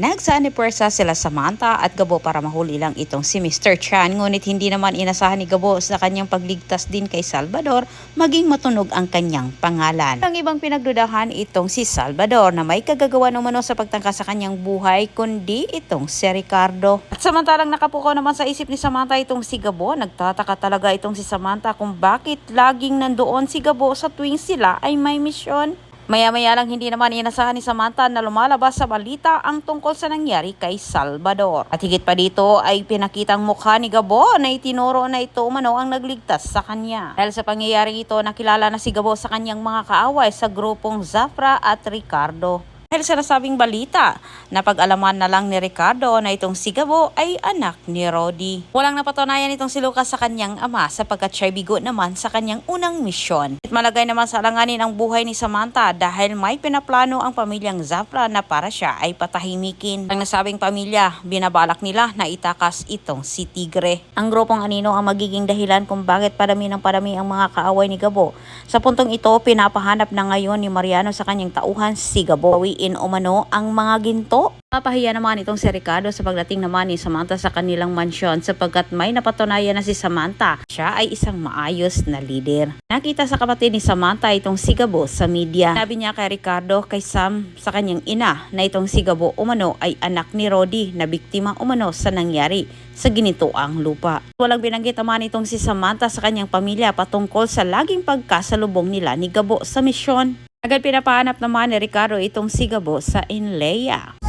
Nagsaanipuwersa sila Samantha at Gabo para mahuli lang itong si Mr. Chan, ngunit hindi naman inasahan ni Gabo sa kanyang pagligtas din kay Salvador maging matunog ang kanyang pangalan. Ang ibang pinagdudahan itong si Salvador na may kagagawa umano sa pagtangka sa kanyang buhay kundi itong si Ricardo. At samantalang nakapukaw naman sa isip ni Samantha itong si Gabo, nagtataka talaga itong si Samantha kung bakit laging nandoon si Gabo sa tuwing sila ay may misyon. Maya-maya lang hindi naman inasahan ni Samantha na lumalabas sa balita ang tungkol sa nangyari kay Salvador. At higit pa dito ay pinakitang mukha ni Gabo na itinuro na ito umano ang nagligtas sa kanya. Dahil sa pangyayaring ito, nakilala na si Gabo sa kanyang mga kaaway sa grupong Zafra at Ricardo. Dahil sa nasabing balita, napag-alaman na lang ni Ricardo na itong si Gabo ay anak ni Rody. Walang napatunayan itong si Lucas sa kanyang ama sapagkat siya'y bigo naman sa kanyang unang misyon. At malagay naman sa alanganin ang buhay ni Samantha dahil may pinaplano ang pamilyang Zafra na para siya ay patahimikin. Ang nasabing pamilya, binabalak nila na itakas itong si Tigre. Ang grupong Anino ang magiging dahilan kung bakit padami ng padami ang mga kaaway ni Gabo. Sa puntong ito, pinapahanap na ngayon ni Mariano sa kanyang tauhan si Gabo. Umano ang mga ginto. Papahiya naman itong si Ricardo sa pagdating naman ni Samantha sa kanilang mansyon sapagkat may napatunayan na si Samantha. Siya ay isang maayos na leader. Nakita sa kapatid ni Samantha itong si Gabo sa media. Sabi niya kay Ricardo, kay Sam, sa kanyang ina na itong si Gabo umano ay anak ni Rody na biktima umano sa nangyari sa ginitoang lupa. Walang binanggit naman itong si Samantha sa kanyang pamilya patungkol sa laging pagkasalubong nila ni Gabo sa misyon. Agad pinapahanap naman ni Ricardo itong si Gabo sa Inleya.